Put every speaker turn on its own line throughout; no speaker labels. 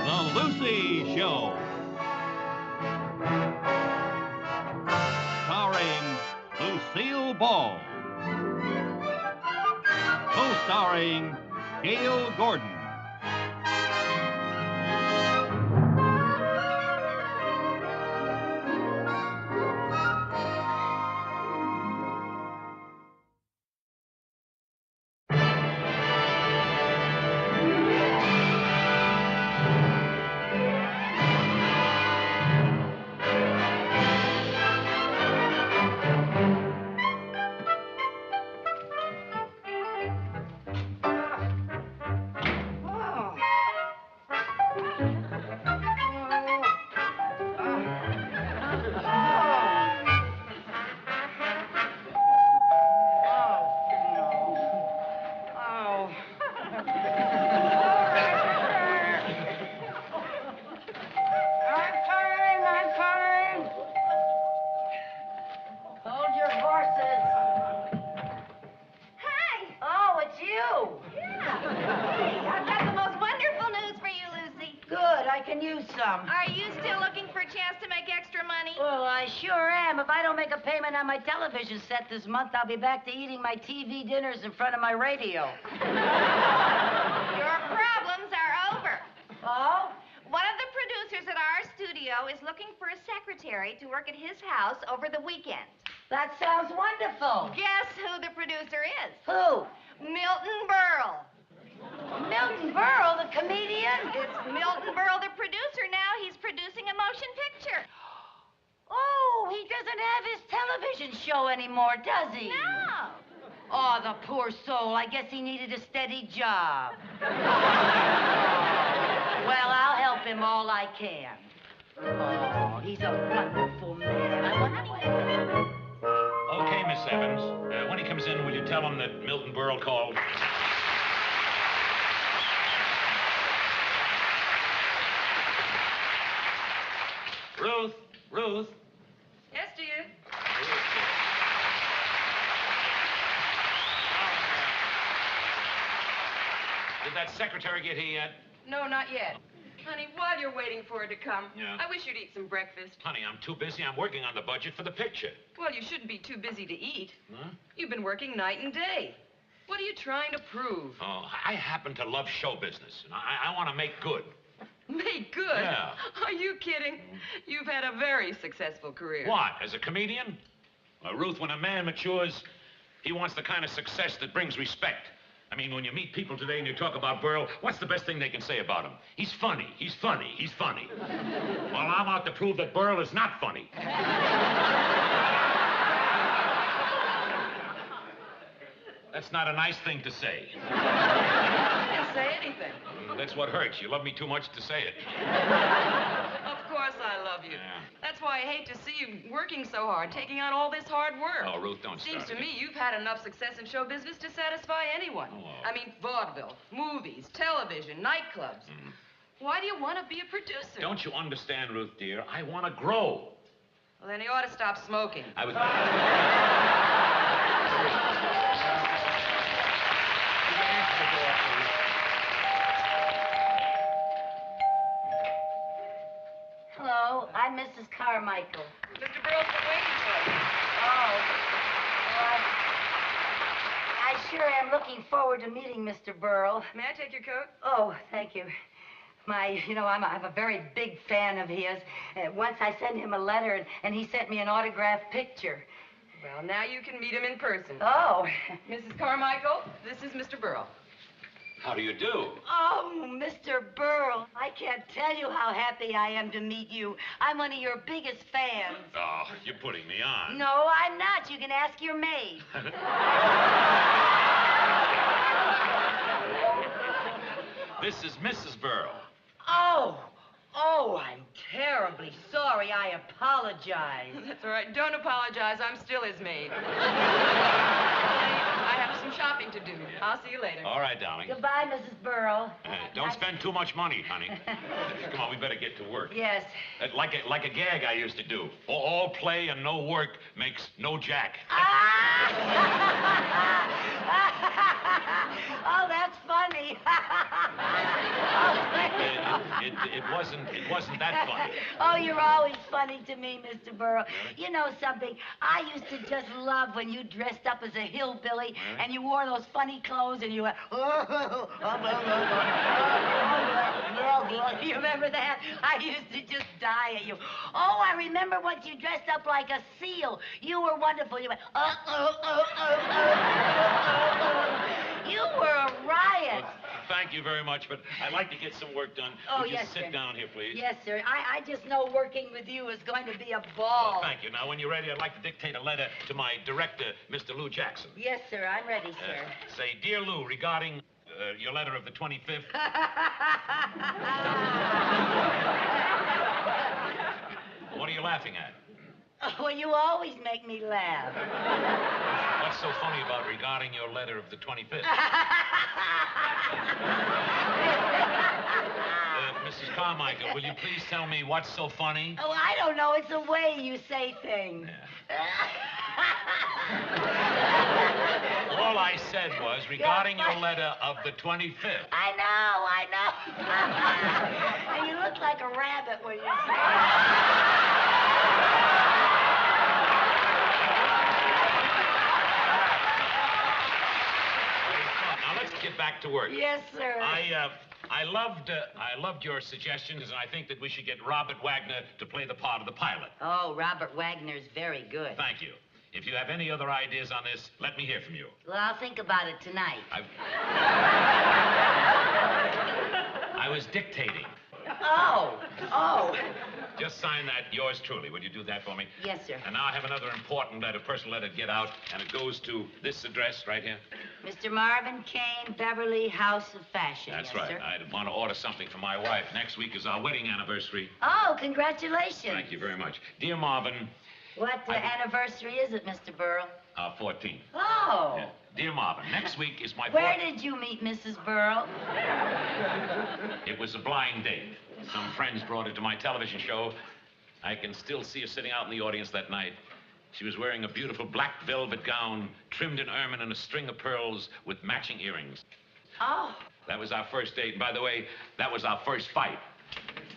The Lucy Show. Starring Lucille Ball. Co-starring Gail Gordon.
Are you still looking for a chance to make extra money?
Well, I sure am. If I don't make a payment on my television set this month, I'll be back to eating my TV dinners in front of my radio.
Your problems are over.
Oh?
One of the producers at our studio is looking for a secretary to work at his house over the weekend.
That sounds wonderful.
Guess who the producer is?
Who?
Milton Berle.
Milton Berle, the comedian?
It's Milton Berle, the producer now. He's producing a motion picture.
Oh, he doesn't have his television show anymore, does he?
No.
Oh, the poor soul. I guess he needed a steady job. Well, I'll help him all I can. Oh, he's a wonderful man.
Okay, Miss Evans. When he comes in, will you tell him that Milton Berle called? Ruth.
Yes, dear.
Did that secretary get here yet?
No, not yet. Honey, while you're waiting for her to come,
Yeah.
I wish you'd eat some breakfast.
Honey, I'm too busy. I'm working on the budget for the picture.
Well, you shouldn't be too busy to eat.
Huh?
You've been working night and day. What are you trying to prove?
Oh, I happen to love show business, and I want to make good.
Make good?
Yeah.
Are you kidding? You've had a very successful career.
What, as a comedian? Well, Ruth, when a man matures, he wants the kind of success that brings respect. I mean, when you meet people today and you talk about Berle, what's the best thing they can say about him? He's funny, he's funny, he's funny. Well, I'm out to prove that Berle is not funny. That's not a nice thing to say.
I didn't say anything.
That's what hurts. You love me too much to say it.
Of course I love you.
Yeah.
That's why I hate to see you working so hard, taking on all this hard work.
Oh, Ruth, don't
Seems
start
to
it.
me you've had enough success in show business to satisfy anyone.
Oh.
I mean, vaudeville, movies, television, nightclubs. Why do you want to be a producer?
Don't you understand, Ruth, dear? I want to grow.
Well, then you ought to stop smoking.
I was...
Hello, I'm Mrs. Carmichael.
Mr. Berle's been waiting for you.
Oh. Well, I sure am looking forward to meeting Mr. Berle.
May I take your coat?
Oh, thank you. I'm a very big fan of his. Once I sent him a letter, and he sent me an autographed picture.
Well, now you can meet him in person.
Oh.
Mrs. Carmichael, this is Mr. Berle.
How do you do?
Oh, Mr. Berle, I can't tell you how happy I am to meet you. I'm one of your biggest fans.
Oh, you're putting me on.
No, I'm not. You can ask your maid.
This is Mrs. Berle.
Oh, I'm terribly sorry. I apologize.
That's all right. Don't apologize. I'm still his maid. I have some shopping to do. I'll see you later.
All right, darling.
Goodbye, Mrs. Burrow.
Don't spend too much money, honey. Come on, we better get to work.
Yes.
Like a gag I used to do. All play and no work makes no jack.
Oh, that's funny.
It wasn't that funny.
Oh, you're always funny to me, Mr. Burrow. You know something? I used to just love when you dressed up as a hillbilly and you wore those funny clothes and you went, you remember that? I used to just die at you. Oh, I remember once you dressed up like a seal. You were wonderful. You went, You were a riot.
Well, thank you very much, but I'd like to get some work done.
Oh,
Would you
yes,
sit
sir.
down here, please?
Yes, sir. I just know working with you is going to be a ball.
Well, thank you. Now, when you're ready, I'd like to dictate a letter to my director, Mr. Lou Jackson.
Yes, sir. I'm ready, sir.
Say, Dear Lou, regarding your letter of the 25th... What are you laughing at?
Well, you always make me laugh.
What's so funny about regarding your letter of the 25th? Mrs. Carmichael, will you please tell me what's so funny?
Oh, I don't know. It's the way you say things.
All I said was regarding your letter of the 25th.
I know. And you look like a rabbit when you say it.
Now, let's get back to work.
Yes, sir.
I loved your suggestions, and I think that we should get Robert Wagner to play the part of the pilot.
Oh, Robert Wagner's very good.
Thank you. If you have any other ideas on this, let me hear from you.
Well, I'll think about it tonight.
I was dictating.
Oh.
Just sign that, yours truly. Would you do that for me?
Yes, sir.
And now I have another important letter, personal letter to get out, and it goes to this address right here.
Mr. Marvin Kane, Beverly House of Fashion.
That's
yes,
right.
Sir.
I want to order something for my wife. Next week is our wedding anniversary.
Oh, congratulations.
Thank you very much. Dear Marvin,
What anniversary is it, Mr. Burrow?
our 14th.
Oh.
Yeah. Dear Marvin, next week is my
Where did you meet Mrs. Burrow?
It was a blind date. Some friends brought her to my television show. I can still see her sitting out in the audience that night. She was wearing a beautiful black velvet gown, trimmed in ermine and a string of pearls with matching earrings.
Oh.
That was our first date. And by the way, that was our first fight.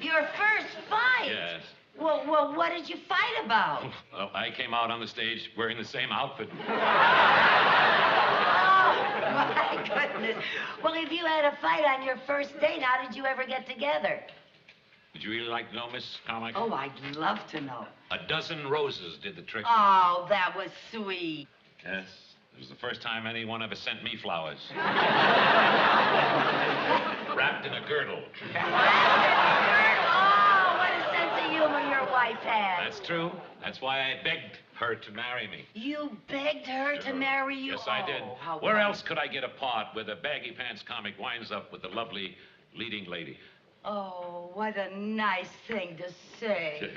Your first fight?
Yes.
Well, what did you fight about?
Well, I came out on the stage wearing the same outfit.
Oh, my goodness. Well, if you had a fight on your first date, how did you ever get together?
Would you really like to know, Miss Carmichael?
Oh, I'd love to know.
A dozen roses did the trick.
Oh, that was sweet.
Yes. It was the first time anyone ever sent me flowers. Wrapped in a girdle.
Oh, what a sense of humor your wife has.
That's true. That's why I begged her to marry me.
You begged her to marry you?
Yes, I did.
Oh, how
Where
nice.
else could I get a part where the baggy pants comic winds up with the lovely leading lady?
Oh, what a nice thing to say.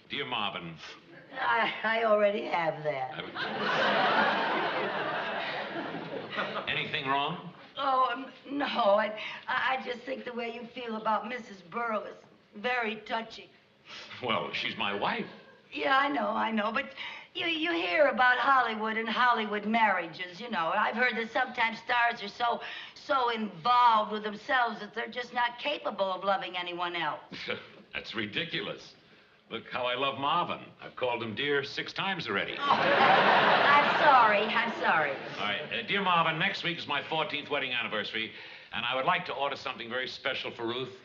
Dear Marvin,
I already have that.
Anything wrong?
Oh, no, I just think the way you feel about Mrs. Burrow is very touching.
Well, she's my wife.
Yeah, I know, but you hear about Hollywood and Hollywood marriages, you know. I've heard that sometimes stars are so involved with themselves that they're just not capable of loving anyone else.
That's ridiculous. Look how I love Marvin. I've called him dear 6 times already.
Oh, I'm sorry.
All right, dear Marvin, next week is my 14th wedding anniversary, and I would like to order something very special for Ruth.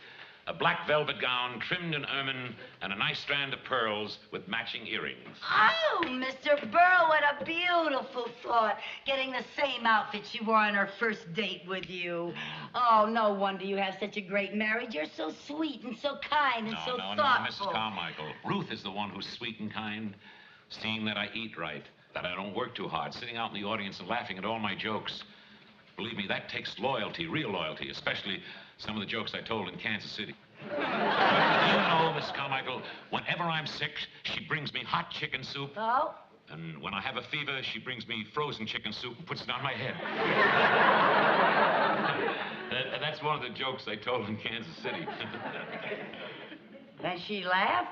A black velvet gown trimmed in ermine and a nice strand of pearls with matching earrings.
Oh, Mr. Burrow, what a beautiful thought. Getting the same outfit she wore on her first date with you. Oh, no wonder you have such a great marriage. You're so sweet and so kind and so
No,
thoughtful.
Mrs. Carmichael. Ruth is the one who's sweet and kind, seeing that I eat right, that I don't work too hard, sitting out in the audience and laughing at all my jokes. Believe me, that takes loyalty, real loyalty, especially some of the jokes I told in Kansas City. But do you know, Miss Carmichael, whenever I'm sick, she brings me hot chicken soup.
Oh?
And when I have a fever, she brings me frozen chicken soup and puts it on my head. That's one of the jokes I told in Kansas City.
And she laughed?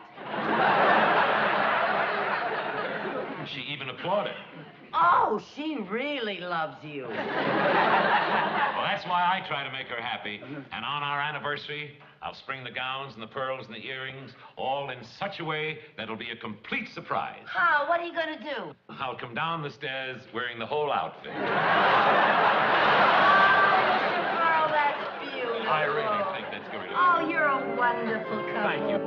She even applauded.
Oh, she really loves you.
Well, that's why I try to make her happy. And on our anniversary, I'll spring the gowns and the pearls and the earrings, all in such a way that it'll be a complete surprise.
How? What are you going to do?
I'll come down the stairs wearing the whole outfit.
Oh, Carl, that's beautiful.
I really think that's going to be.
Oh, you're a wonderful couple.
Thank you.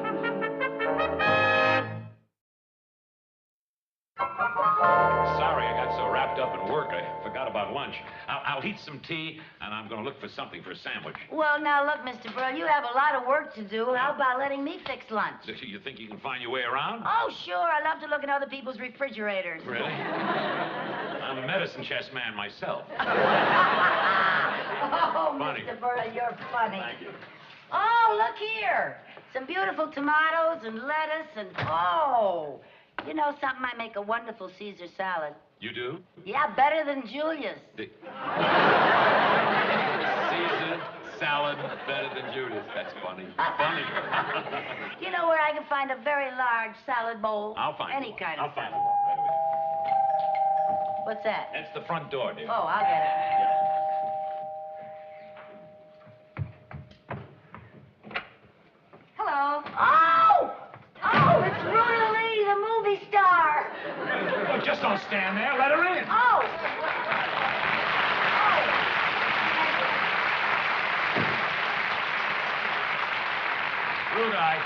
Sorry, I got so wrapped up in work, I forgot about lunch. I'll heat some tea, and I'm going to look for something for a sandwich.
Well, now, look, Mr. Burl, you have a lot of work to do. How about letting me fix lunch?
You think you can find your way around?
Oh, sure. I love to look in other people's refrigerators.
Really? I'm a medicine chest man myself.
Oh,
Funny.
Mr. Burl, you're funny.
Thank you.
Oh, look here. Some beautiful tomatoes and lettuce and, oh, you know something? I make a wonderful Caesar salad.
You do?
Yeah, better than Julia's.
Caesar salad better than Judas. That's funny. Funny.
You know where I can find a very large salad bowl?
I'll find
Any
one.
kind
I'll
of
find
salad.
one right away.
What's that?
That's the front door, dear.
Oh, I'll get it.
Hello.
Oh! Oh, it's Ruta Lee, the movie star.
Well, just don't stand there. Let her in.
Oh!
Ruda,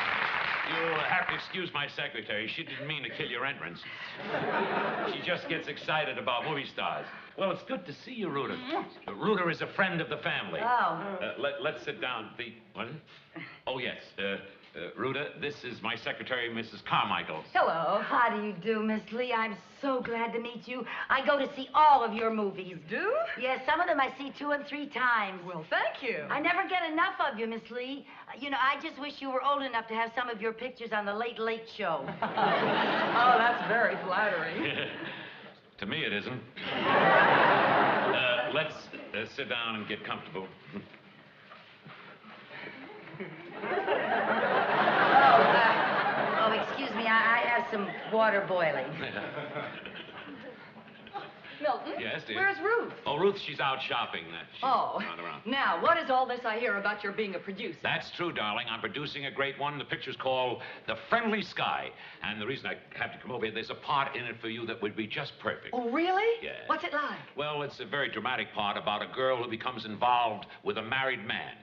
you'll have to excuse my secretary. She didn't mean to kill your entrance. She just gets excited about movie stars. Well, it's good to see you, Ruda. Ruda is a friend of the family.
Oh.
Let's sit down. What is it? Oh, yes. Ruda, this is my secretary, Mrs. Carmichael.
Hello. How do you do, Miss Lee? I'm so glad to meet you. I go to see all of your movies.
Do?
Yes, some of them I see 2 and 3 times.
Well, thank you.
I never get enough of you, Miss Lee. You know, I just wish you were old enough to have some of your pictures on the Late Late Show.
Oh, that's very flattering.
To me, it isn't. Let's sit down and get comfortable.
Oh, excuse me, I have some water boiling.
Milton?
Yes, dear?
Where's Ruth?
Oh, Ruth, she's out shopping. She's
Oh.
not around.
Now, what is all this I hear about your being a producer?
That's true, darling. I'm producing a great one. The picture's called The Friendly Sky. And the reason I have to come over here, there's a part in it for you that would be just perfect.
Oh, really?
Yes.
What's it like?
Well, it's a very dramatic part about a girl who becomes involved with a married man.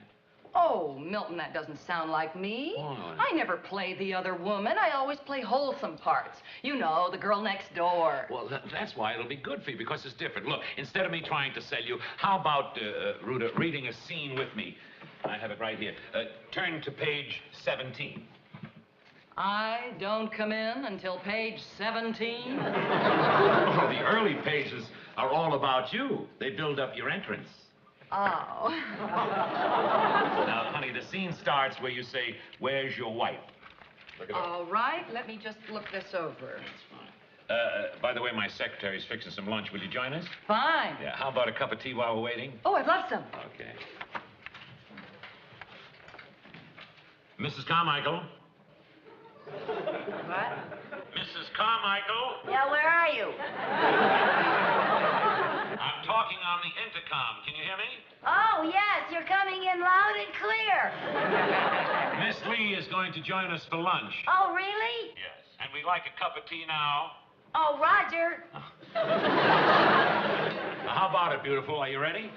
Oh, Milton, that doesn't sound like me.
Why?
I never play the other woman. I always play wholesome parts. You know, the girl next door.
Well, that's why it'll be good for you, because it's different. Look, instead of me trying to sell you, how about, Ruda, reading a scene with me? I have it right here. Turn to page 17.
I don't come in until page 17.
The early pages are all about you. They build up your entrance.
Oh.
Now, honey, the scene starts where you say, "Where's your wife?" Look it up.
All right, let me just look this over.
By the way, my secretary's fixing some lunch. Will you join us?
Fine.
Yeah, how about a cup of tea while we're waiting?
Oh, I'd love some.
Okay. Mrs. Carmichael?
What?
Mrs. Carmichael?
Yeah, where are you?
I'm talking on the intercom. Can you hear me?
Oh, yes, you're coming in loud and clear.
Miss Lee is going to join us for lunch.
Oh, really?
Yes. And we'd like a cup of tea now.
Oh, Roger.
Now, how about it, beautiful? Are you ready?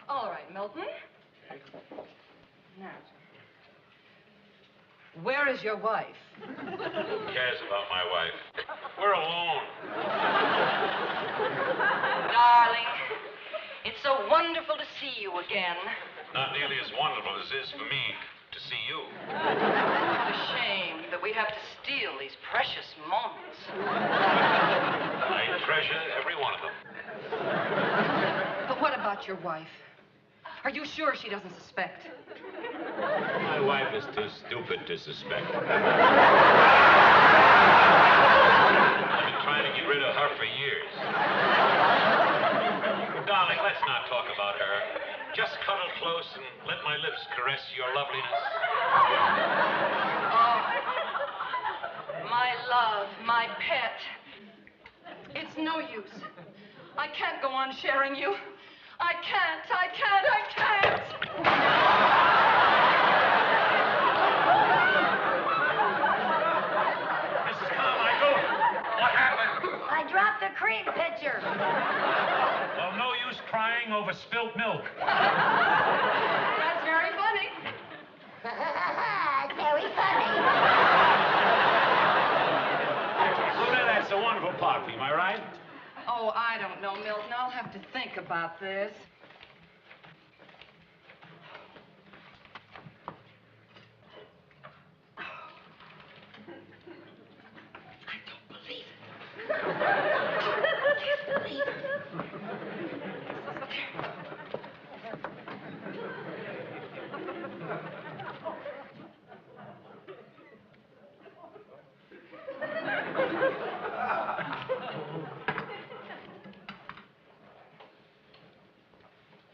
All right, Milton. Now, where is your wife?
Who cares about my wife? We're alone.
Darling, it's so wonderful to see you again.
Not nearly as wonderful as it is for me to see you.
What a shame that we have to steal these precious moments.
I treasure every one of them.
But what about your wife? Are you sure she doesn't suspect?
My wife is too stupid to suspect. I've been trying to get rid of rest of your loveliness.
Oh, my love, my pet. It's no use. I can't go on sharing you. I can't.
Mrs. Carmichael, what happened?
I dropped the cream pitcher.
Well, no use crying over spilt milk.
That's very funny.
It's very funny.
Rhoda, that's a wonderful party, am I right?
Oh, I don't know, Milton. I'll have to think about this.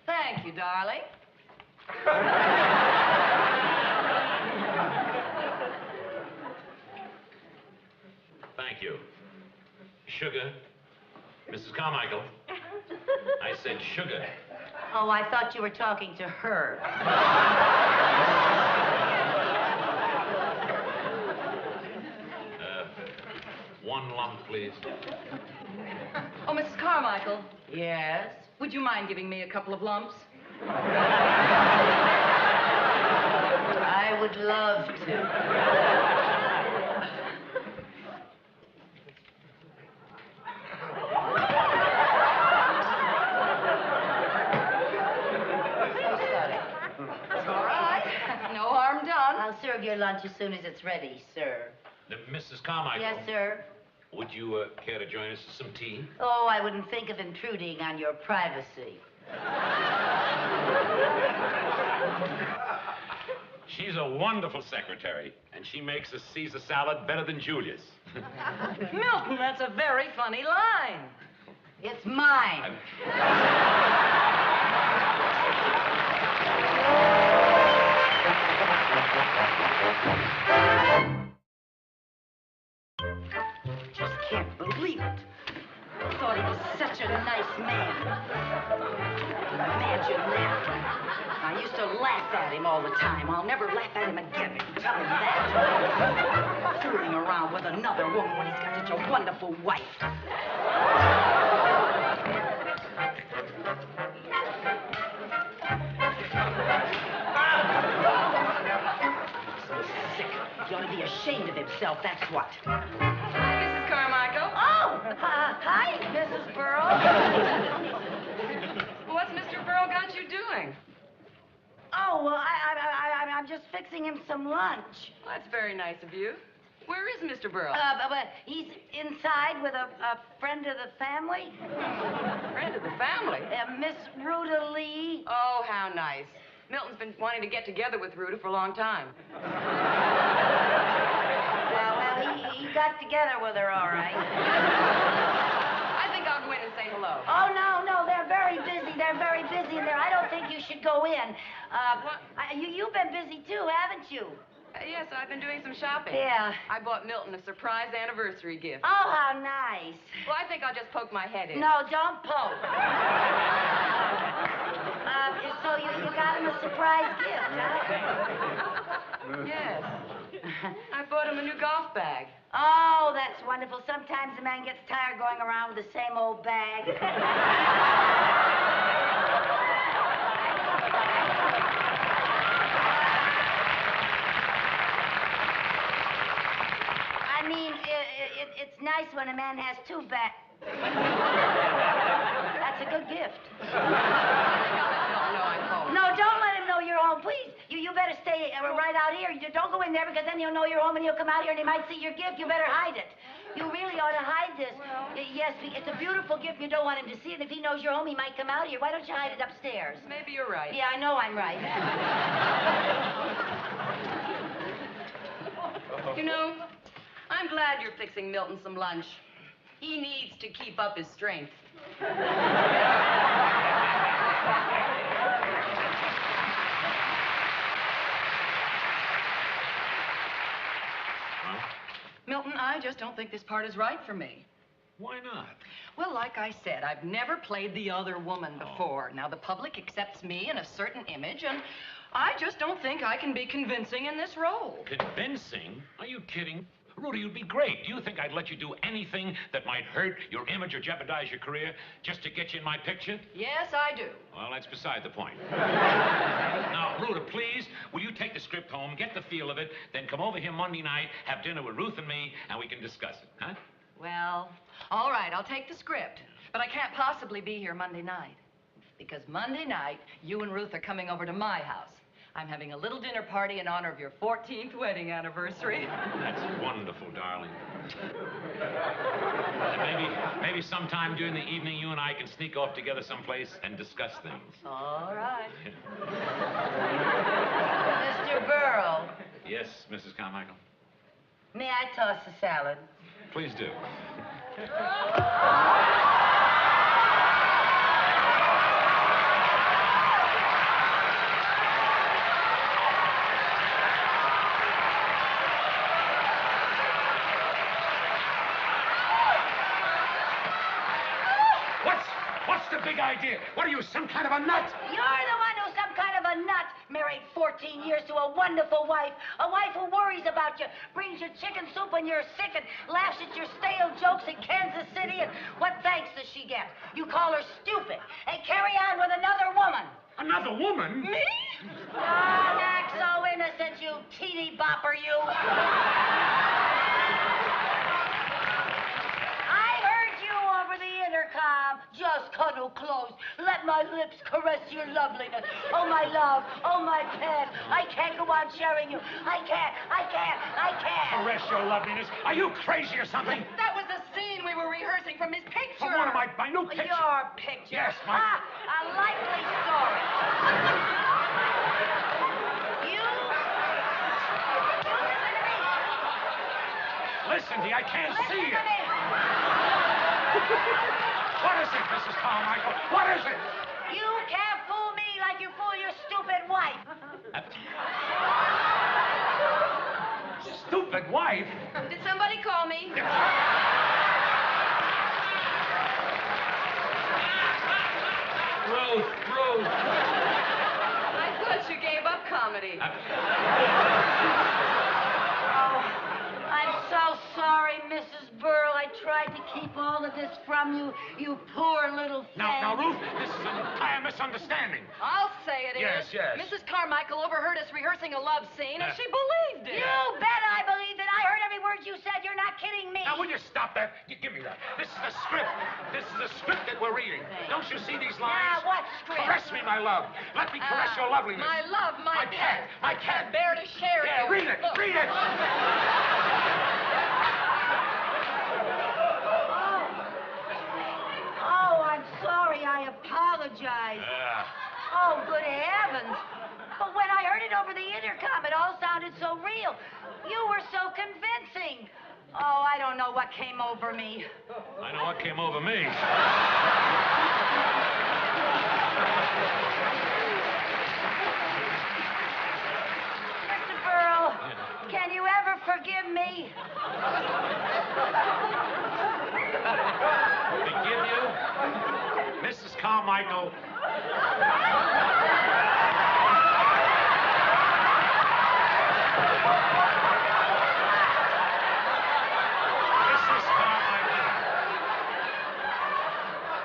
Thank you, darling.
Thank you. Sugar. Mrs. Carmichael. I said sugar.
Oh, I thought you were talking to her.
One lump, please.
Oh, Mrs. Carmichael,
Yes?
would you mind giving me a couple of lumps?
I would love to.
It's all right. No harm done.
I'll serve your lunch as soon as it's ready, sir.
Mrs. Carmichael.
Yes, sir?
Would you care to join us for some tea?
Oh, I wouldn't think of intruding on your privacy.
She's a wonderful secretary, and she makes a Caesar salad better than Julius.
Milton, that's a very funny line.
It's mine. Just can't believe it. I thought he was such a nice man. Imagine that. I used to laugh at him all the time. I'll never laugh at him again. I can tell him that. Fooling around with another woman when he's got such a wonderful wife. So sick. He ought to be ashamed of himself, that's what.
Hi, Mrs. Carmichael.
Oh, hi, Mrs. Burrow.
What's Mr. Burrow got you doing?
Oh, well, I'm just fixing him some lunch.
Well, that's very nice of you. Where is Mr. Burrow?
But he's inside with a friend of the family.
Friend of the family.
Miss Rhoda Lee.
Oh, how nice. Milton's been wanting to get together with Rhoda for a long time.
Well, he got together with her, all right.
I think I'll go in and say hello.
Oh, no, they're very busy. They're very busy in there. I don't think you should go in.
What?
You've been busy, too, haven't you?
Yes, I've been doing some shopping.
Yeah.
I bought Milton a surprise anniversary gift.
Oh, how nice.
Well, I think I'll just poke my head in.
No, don't poke. So you got him a surprise gift, huh?
Yes. I bought him a new golf bag.
Oh, that's wonderful. Sometimes a man gets tired going around with the same old bag. I mean, it's nice when a man has two bags. That's a good gift.
No, I'm home.
No, don't let him know you're home, please. You better stay right out here. Don't go in there because then he'll know you're home and he'll come out here and he might see your gift. You better hide it. You really ought to hide this.
Well.
Yes, it's a beautiful gift. You don't want him to see it. If he knows you're home, he might come out here. Why don't you hide it upstairs?
Maybe you're right.
Yeah, I know I'm right.
You know, I'm glad you're fixing Milton some lunch. He needs to keep up his strength. Milton, I just don't think this part is right for me.
Why not?
Well, like I said, I've never played the other woman before. Now, the public accepts me in a certain image, and I just don't think I can be convincing in this role.
Convincing? Are you kidding? Rudy, you'd be great. Do you think I'd let you do anything that might hurt your image or jeopardize your career just to get you in my picture?
Yes, I do.
Well, that's beside the point. Now, Rudy, please, will you take the script home, get the feel of it, then come over here Monday night, have dinner with Ruth and me, and we can discuss it, huh?
Well, all right, I'll take the script. But I can't possibly be here Monday night. Because Monday night, you and Ruth are coming over to my house. I'm having a little dinner party in honor of your 14th wedding anniversary.
That's wonderful, darling. Maybe sometime during the evening, you and I can sneak off together someplace and discuss things.
All right.
Mr. Berles,
Yes, Mrs. Carmichael?
may I toss the salad?
Please do. What's the big idea? What are you, some kind of a nut?
You're the one who's some kind of a nut. Married 14 years to a wonderful wife. A wife who worries about you, brings you chicken soup when you're sick, and laughs at your stale jokes in Kansas City. And what thanks does she get? You call her stupid and carry on with another woman.
Another woman?
Me?
Don't act so innocent, you teeny bopper, you. I heard you over the intercom. Just cuddle close. Let my lips caress your loveliness. Oh, my love. Oh, my pet. I can't go on sharing you. I can't.
Caress your loveliness. Are you crazy or something?
That was the scene we were rehearsing from his picture.
From one of my new pictures.
Your picture.
Yes, my...
Ah, a likely story. You
Listen to me. I can't see
listen
you.
to me.
What is it, Mrs. Carmichael? What is it?
You can't fool me like you fool your stupid wife.
Stupid wife?
Did somebody call me?
Ruth.
I thought you gave up comedy.
Oh, I'm so sorry, Mrs. Berles. I tried to keep all of this from you, you poor little thing.
Now, Ruth, this is an entire misunderstanding.
I'll say it is.
Yes.
Mrs. Carmichael overheard us rehearsing a love scene, and she believed it.
You bet I believed it. I heard every word you said. You're not kidding me.
Now, will you stop that? Give me that. This is the script. This is the script that we're reading. Don't you see these lines?
Now, what script?
Caress me, my love. Let me caress your loveliness.
My love, my
cat. My cat.
Bear to share
Yeah,
you.
read it.
Look.
Read it.
Oh, I'm sorry. I apologize. Oh, good heavens. But when I heard it over the intercom, it all sounded so real. You were so convincing. Oh, I don't know what came over me.
I know what came over me.
Mr. Berles, can you ever forgive me?
Forgive you? Mrs. Carmichael. Mrs. Carmichael.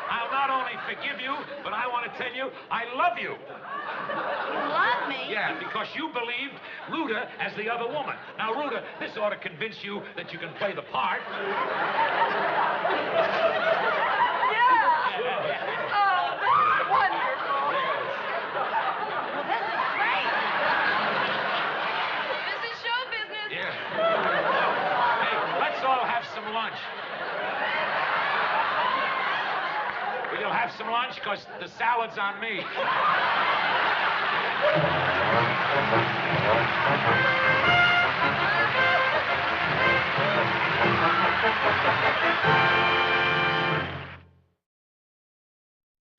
I'll not only forgive you, but I want to tell you I love you.
You love me?
Yeah, because you believed Ruta as the other woman. Now, Ruta, this ought to convince you that you can play the part.
Yeah. Oh, this is wonderful.
Well, this is great.
This is show business.
Yeah. Hey, let's all have some lunch. Will you have some lunch? Because the salad's on me.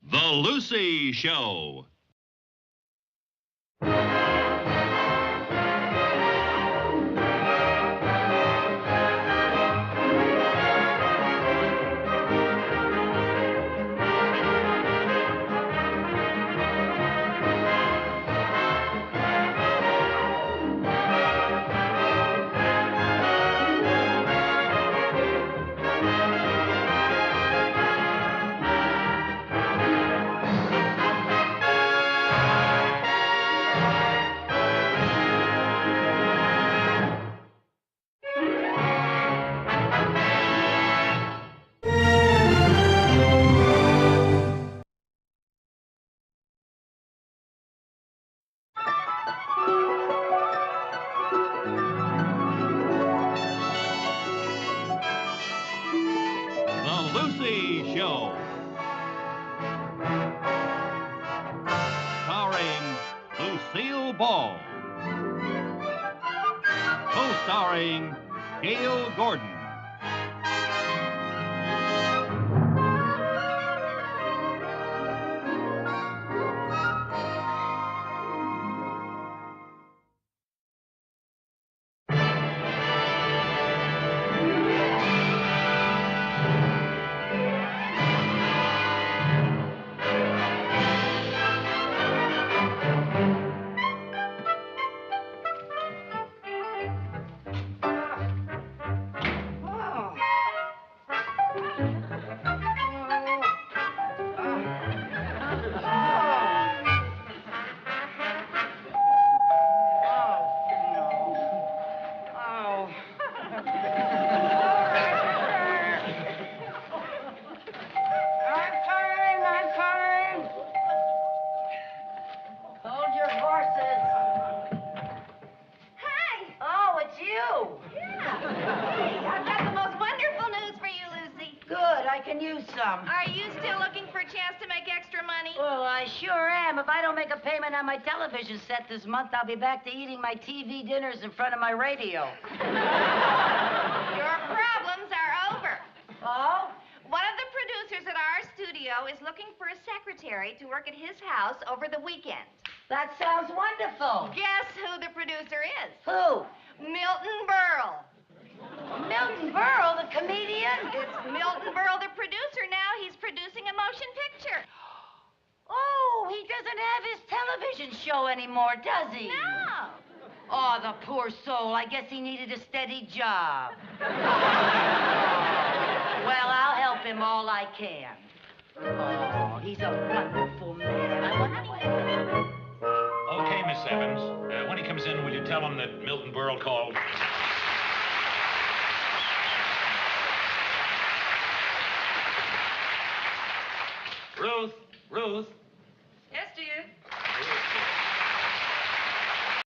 The Lucy Show. Lucy Show. Starring Lucille Ball. Co-starring Gail Gordon.
Hold your horses.
Hi.
Oh, it's you.
Hey, I've got the most wonderful news for you, Lucy.
Good, I can use some.
Are you still looking for a chance to make extra money?
Well, I sure am. If I don't make a payment on my television set this month, I'll be back to eating my TV dinners in front of my radio.
Your problems are over.
Oh?
One of the producers at our studio is looking for a secretary to work at his house over the weekend.
That sounds wonderful.
Guess who the producer is?
Who?
Milton Berle.
Milton Berle, the comedian?
It's Milton Berle, the producer now. He's producing a motion picture.
Oh, he doesn't have his television show anymore, does he?
No.
Oh, the poor soul. I guess he needed a steady job. Well, I'll help him all I can. Oh, he's a wonderful man.
Okay, Miss Evans. When he comes in, will you tell him that Milton Berle called? Ruth,